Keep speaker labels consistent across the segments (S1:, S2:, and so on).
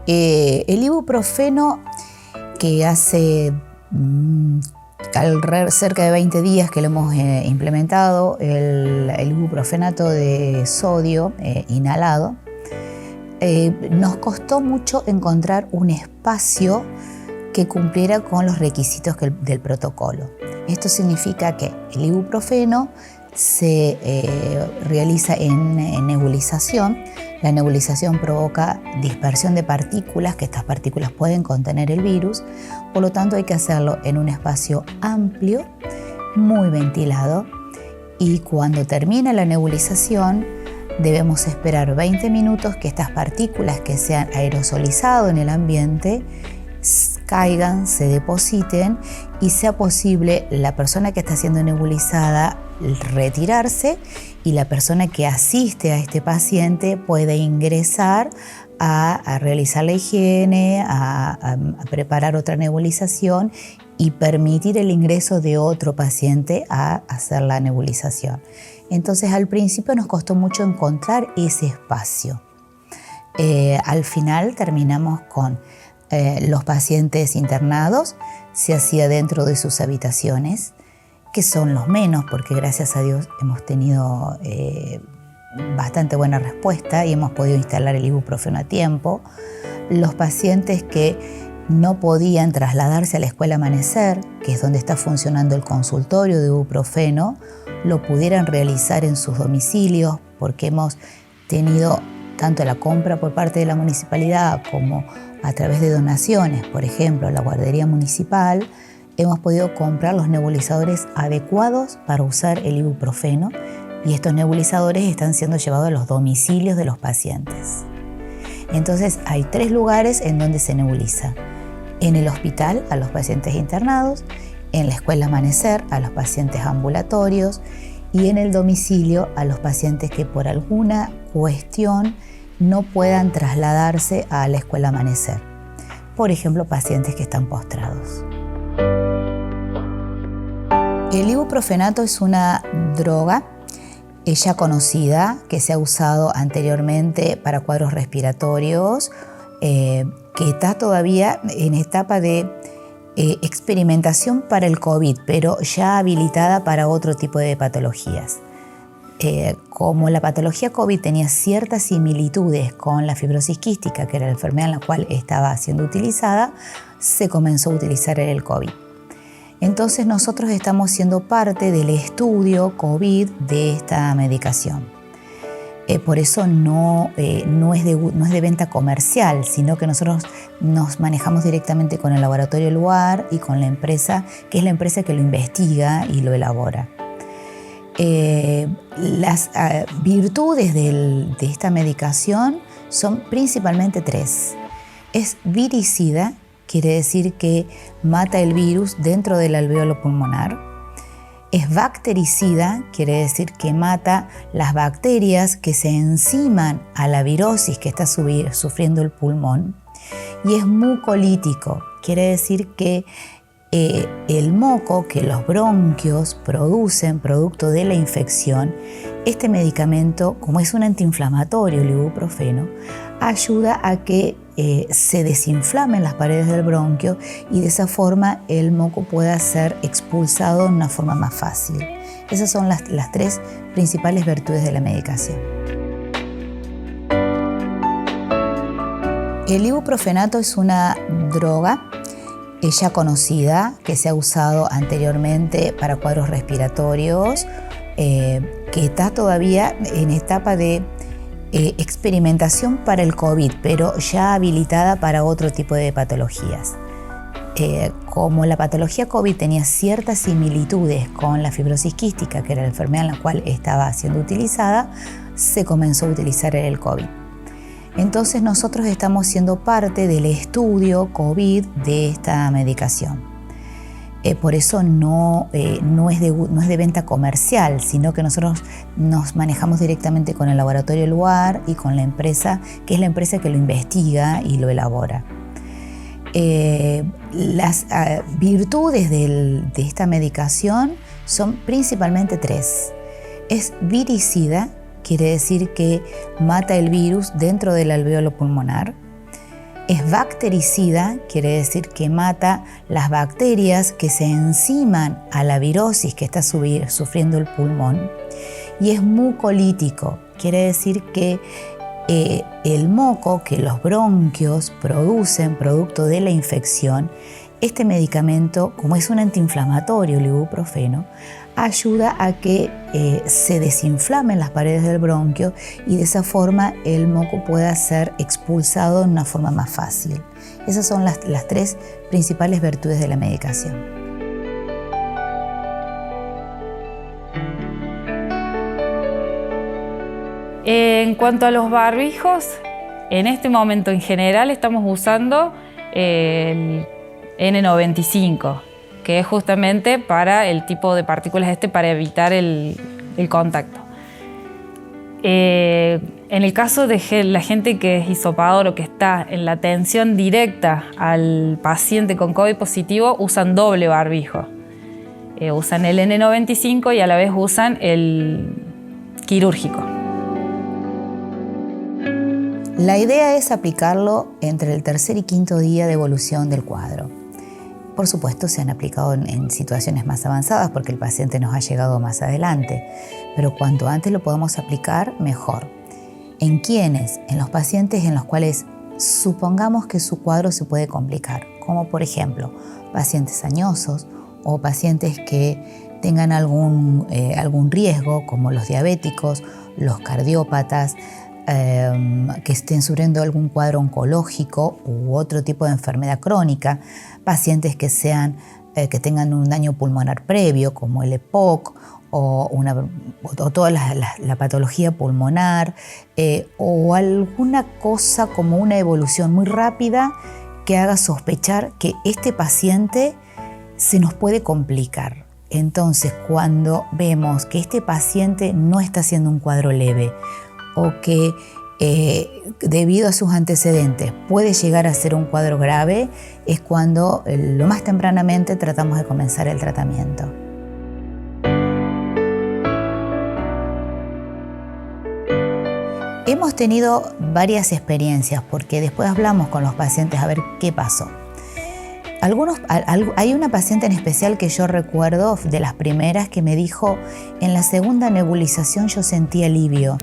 S1: El ibuprofeno, que hace cerca de 20 días que lo hemos implementado, el ibuprofenato de sodio inhalado, nos costó mucho encontrar un espacio que cumpliera con los requisitos del protocolo. Esto significa que el ibuprofeno se realiza en nebulización. La nebulización provoca dispersión de partículas, que estas partículas pueden contener el virus, por lo tanto hay que hacerlo en un espacio amplio, muy ventilado, y cuando termina la nebulización debemos esperar 20 minutos que estas partículas que se han aerosolizado en el ambiente caigan, se depositen y sea posible la persona que está siendo nebulizada retirarse y la persona que asiste a este paciente puede ingresar a realizar la higiene, a preparar otra nebulización y permitir el ingreso de otro paciente a hacer la nebulización. Entonces al principio nos costó mucho encontrar ese espacio. Al final terminamos con los pacientes internados, se hacía dentro de sus habitaciones, que son los menos porque gracias a Dios hemos tenido bastante buena respuesta y hemos podido instalar el ibuprofeno a tiempo. Los pacientes que no podían trasladarse a la Escuela Amanecer, que es donde está funcionando el consultorio de ibuprofeno, lo pudieran realizar en sus domicilios porque hemos tenido tanto la compra por parte de la municipalidad como a través de donaciones, por ejemplo, la guardería municipal, hemos podido comprar los nebulizadores adecuados para usar el ibuprofeno y estos nebulizadores están siendo llevados a los domicilios de los pacientes. Entonces hay 3 lugares en donde se nebuliza. En el hospital a los pacientes internados, en la Escuela Amanecer a los pacientes ambulatorios y en el domicilio a los pacientes que por alguna cuestión no puedan trasladarse a la Escuela Amanecer. Por ejemplo, pacientes que están postrados. El ibuprofenato es una droga ya conocida que se ha usado anteriormente para cuadros respiratorios, que está todavía en etapa de experimentación para el COVID, pero ya habilitada para otro tipo de patologías. Como la patología COVID tenía ciertas similitudes con la fibrosis quística, que era la enfermedad en la cual estaba siendo utilizada, se comenzó a utilizar en el COVID. Entonces nosotros estamos siendo parte del estudio COVID de esta medicación. Por eso no es de venta comercial, sino que nosotros nos manejamos directamente con el laboratorio Luar y con la empresa, que es la empresa que lo investiga y lo elabora. Las virtudes de esta medicación son principalmente 3. Es viricida, quiere decir que mata el virus dentro del alvéolo pulmonar. Es bactericida, quiere decir que mata las bacterias que se enciman a la virosis que está sufriendo el pulmón. Y es mucolítico, quiere decir que el moco que los bronquios producen producto de la infección, este medicamento, como es un antiinflamatorio, el ibuprofeno, ayuda a que se desinflamen las paredes del bronquio y de esa forma el moco pueda ser expulsado de una forma más fácil. Esas son las 3 principales virtudes de la medicación. El ibuprofenato es una droga ya conocida, que se ha usado anteriormente para cuadros respiratorios, que está todavía en etapa de experimentación para el COVID, pero ya habilitada para otro tipo de patologías. Como la patología COVID tenía ciertas similitudes con la fibrosis quística, que era la enfermedad en la cual estaba siendo utilizada, se comenzó a utilizar en el COVID. Entonces nosotros estamos siendo parte del estudio COVID de esta medicación. Por eso no es de venta comercial, sino que nosotros nos manejamos directamente con el laboratorio Luar y con la empresa, que es la empresa que lo investiga y lo elabora. Las virtudes de esta medicación son principalmente 3. Es viricida, quiere decir que mata el virus dentro del alvéolo pulmonar. Es bactericida, quiere decir que mata las bacterias que se enciman a la virosis que está sufriendo el pulmón. Y es mucolítico, quiere decir que el moco que los bronquios producen producto de la infección, este medicamento, como es un antiinflamatorio, el ibuprofeno, ayuda a que se desinflamen las paredes del bronquio y de esa forma el moco pueda ser expulsado de una forma más fácil. Esas son las tres principales virtudes de la medicación.
S2: En cuanto a los barbijos, en este momento en general estamos usando el N95, que es justamente para el tipo de partículas para evitar el contacto. En el caso de la gente que es hisopador o que está en la atención directa al paciente con COVID positivo, usan doble barbijo. Usan el N95 y a la vez usan el quirúrgico.
S1: La idea es aplicarlo entre el tercer y quinto día de evolución del cuadro. Por supuesto, se han aplicado en situaciones más avanzadas porque el paciente nos ha llegado más adelante, pero cuanto antes lo podamos aplicar, mejor. ¿En quiénes? En los pacientes en los cuales supongamos que su cuadro se puede complicar, como por ejemplo, pacientes añosos o pacientes que tengan algún riesgo, como los diabéticos, los cardiópatas, que estén sufriendo algún cuadro oncológico u otro tipo de enfermedad crónica, pacientes que tengan un daño pulmonar previo como el EPOC o toda la patología pulmonar o alguna cosa como una evolución muy rápida que haga sospechar que este paciente se nos puede complicar. Entonces, cuando vemos que este paciente no está haciendo un cuadro leve o que debido a sus antecedentes puede llegar a ser un cuadro grave, es cuando lo más tempranamente tratamos de comenzar el tratamiento. Hemos tenido varias experiencias porque después hablamos con los pacientes a ver qué pasó. Hay una paciente en especial que yo recuerdo de las primeras que me dijo: en la segunda nebulización yo sentí alivio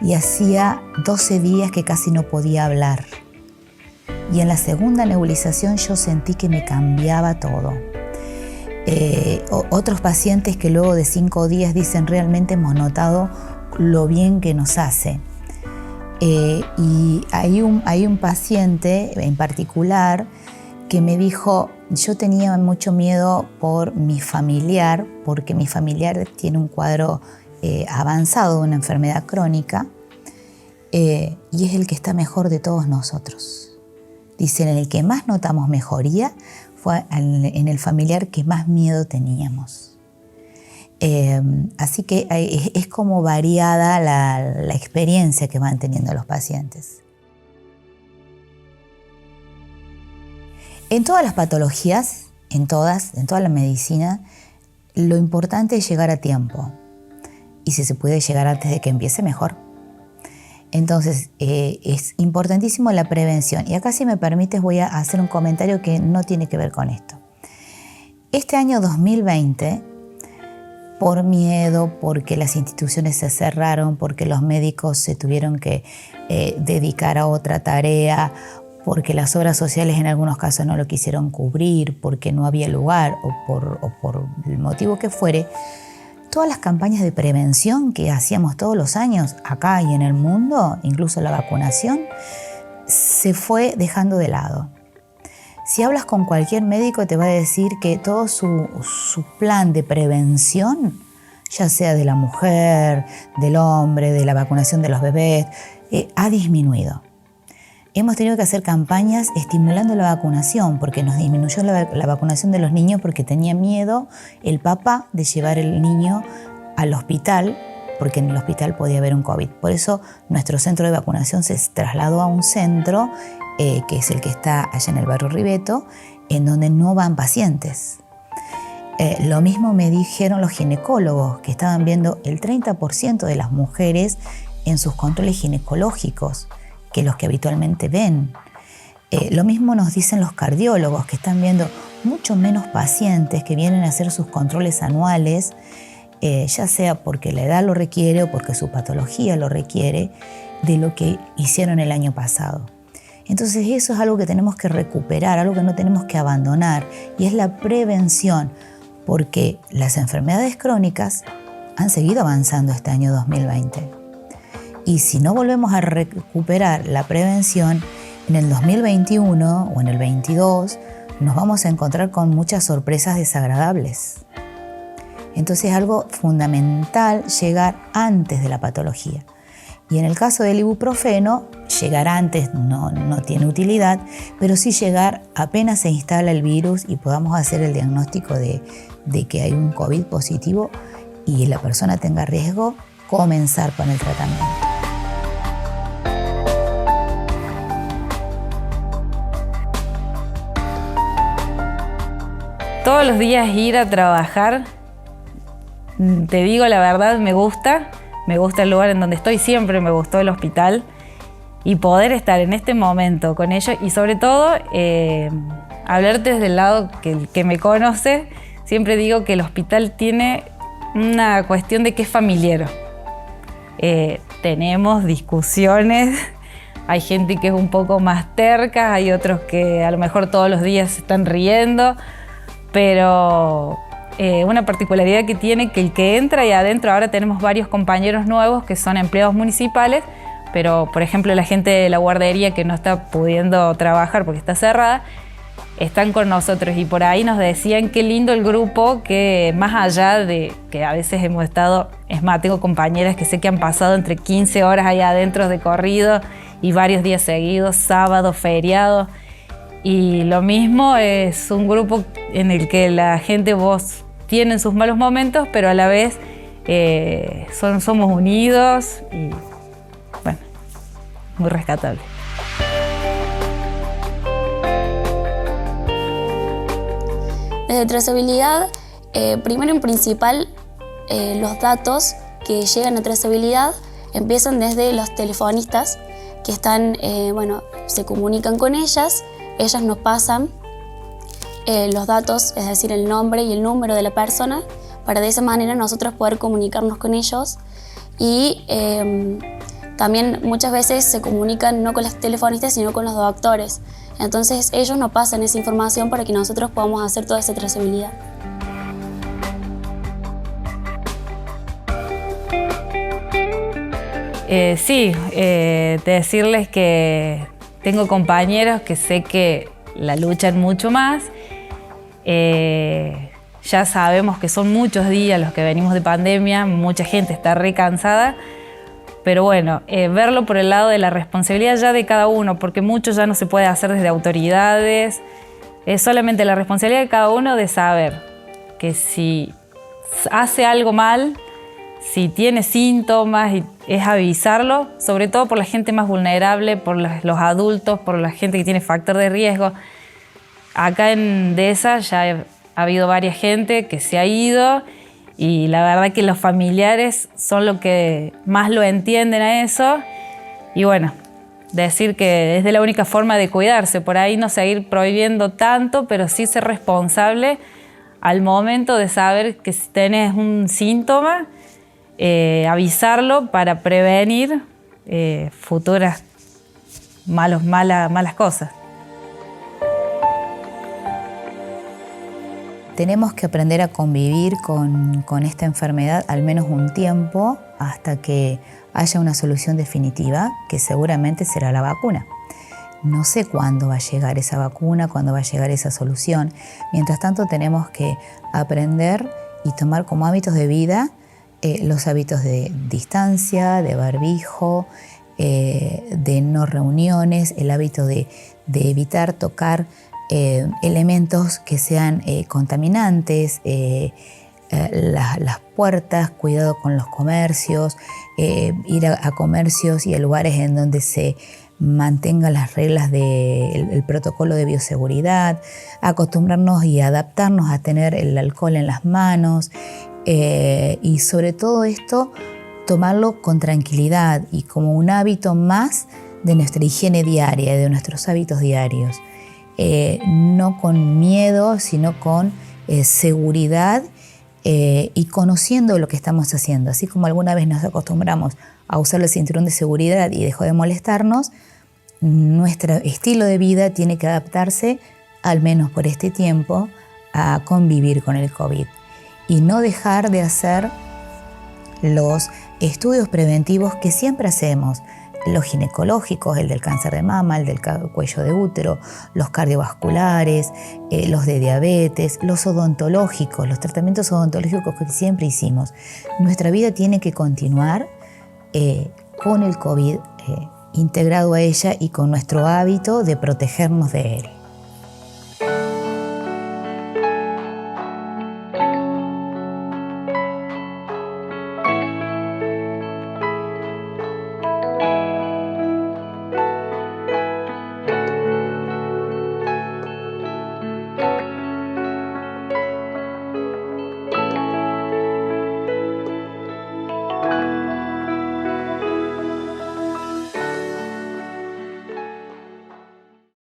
S1: y hacía 12 días que casi no podía hablar. Y en la segunda nebulización yo sentí que me cambiaba todo. Otros pacientes que luego de 5 días dicen: realmente hemos notado lo bien que nos hace. Y hay un paciente en particular que me dijo: yo tenía mucho miedo por mi familiar, porque mi familiar tiene un cuadro avanzado de una enfermedad crónica y es el que está mejor de todos nosotros. Dicen, en el que más notamos mejoría fue en el familiar que más miedo teníamos. Así que es como variada la experiencia que van teniendo los pacientes. En todas las patologías, en toda la medicina, lo importante es llegar a tiempo. Y si se puede llegar antes de que empiece, mejor. Entonces, es importantísimo la prevención. Y acá, si me permites, voy a hacer un comentario que no tiene que ver con esto. Este año 2020, por miedo, porque las instituciones se cerraron, porque los médicos se tuvieron que dedicar a otra tarea, porque las obras sociales en algunos casos no lo quisieron cubrir, porque no había lugar o por el motivo que fuere, todas las campañas de prevención que hacíamos todos los años acá y en el mundo, incluso la vacunación, se fue dejando de lado. Si hablas con cualquier médico te va a decir que todo su plan de prevención, ya sea de la mujer, del hombre, de la vacunación de los bebés, ha disminuido. Hemos tenido que hacer campañas estimulando la vacunación porque nos disminuyó la vacunación de los niños porque tenía miedo el papá de llevar el niño al hospital porque en el hospital podía haber un COVID. Por eso nuestro centro de vacunación se trasladó a un centro que es el que está allá en el barrio Ribeto, en donde no van pacientes. Lo mismo me dijeron los ginecólogos que estaban viendo el 30% de las mujeres en sus controles ginecológicos que los que habitualmente ven. Lo mismo nos dicen los cardiólogos, que están viendo mucho menos pacientes que vienen a hacer sus controles anuales, ya sea porque la edad lo requiere o porque su patología lo requiere, de lo que hicieron el año pasado. Entonces eso es algo que tenemos que recuperar, algo que no tenemos que abandonar, y es la prevención, porque las enfermedades crónicas han seguido avanzando este año 2020. Y si no volvemos a recuperar la prevención, en el 2021 o en el 2022 nos vamos a encontrar con muchas sorpresas desagradables. Entonces es algo fundamental llegar antes de la patología. Y en el caso del ibuprofeno, llegar antes no tiene utilidad, pero sí llegar apenas se instala el virus y podamos hacer el diagnóstico de que hay un COVID positivo y la persona tenga riesgo, comenzar con el tratamiento.
S2: Todos los días ir a trabajar, te digo la verdad, me gusta el lugar en donde estoy, siempre me gustó el hospital, y poder estar en este momento con ellos y sobre todo hablarte desde el lado que me conoce. Siempre digo que el hospital tiene una cuestión de que es familiar. Tenemos discusiones, hay gente que es un poco más terca, hay otros que a lo mejor todos los días se están riendo, pero una particularidad que tiene que el que entra y adentro, ahora tenemos varios compañeros nuevos que son empleados municipales, pero por ejemplo la gente de la guardería que no está pudiendo trabajar porque está cerrada, están con nosotros y por ahí nos decían qué lindo el grupo, que más allá de que a veces hemos estado, es más, tengo compañeras que sé que han pasado entre 15 horas ahí adentro de corrido y varios días seguidos, sábado, feriado. Y lo mismo, es un grupo en el que la gente, vos, tienen sus malos momentos, pero a la vez somos unidos y, bueno, muy rescatable.
S3: Desde trazabilidad, primero en principal, los datos que llegan a trazabilidad empiezan desde los telefonistas que están, se comunican con ellas nos pasan los datos, es decir, el nombre y el número de la persona, para de esa manera nosotros poder comunicarnos con ellos. Y también muchas veces se comunican no con los telefonistas, sino con los doctores. Entonces ellos nos pasan esa información para que nosotros podamos hacer toda esa trazabilidad.
S2: Decirles que tengo compañeros que sé que la luchan mucho más. Ya sabemos que son muchos días los que venimos de pandemia, mucha gente está re cansada, pero bueno, verlo por el lado de la responsabilidad ya de cada uno, porque mucho ya no se puede hacer desde autoridades, es solamente la responsabilidad de cada uno de saber que si hace algo mal, si tiene síntomas, es avisarlo, sobre todo por la gente más vulnerable, por los adultos, por la gente que tiene factor de riesgo. Acá en DESA ya ha habido varias gente que se ha ido y la verdad que los familiares son los que más lo entienden a eso. Y bueno, decir que es la única forma de cuidarse, por ahí no seguir prohibiendo tanto, pero sí ser responsable al momento de saber que si tenés un síntoma, avisarlo para prevenir futuras malas cosas.
S1: Tenemos que aprender a convivir con esta enfermedad al menos un tiempo hasta que haya una solución definitiva, que seguramente será la vacuna. No sé cuándo va a llegar esa vacuna, cuándo va a llegar esa solución. Mientras tanto tenemos que aprender y tomar como hábitos de vida los hábitos de distancia, de barbijo, de no reuniones, el hábito de evitar tocar elementos que sean contaminantes, las puertas, cuidado con los comercios, ir a comercios y a lugares en donde se mantengan las reglas del protocolo de bioseguridad, acostumbrarnos y adaptarnos a tener el alcohol en las manos, y sobre todo esto tomarlo con tranquilidad y como un hábito más de nuestra higiene diaria, de nuestros hábitos diarios. No con miedo, sino con seguridad y conociendo lo que estamos haciendo. Así como alguna vez nos acostumbramos a usar el cinturón de seguridad y dejó de molestarnos, nuestro estilo de vida tiene que adaptarse, al menos por este tiempo, a convivir con el COVID. Y no dejar de hacer los estudios preventivos que siempre hacemos, los ginecológicos, el del cáncer de mama, el del cuello de útero, los cardiovasculares, los de diabetes, los odontológicos, los tratamientos odontológicos que siempre hicimos. Nuestra vida tiene que continuar con el COVID integrado a ella y con nuestro hábito de protegernos de él.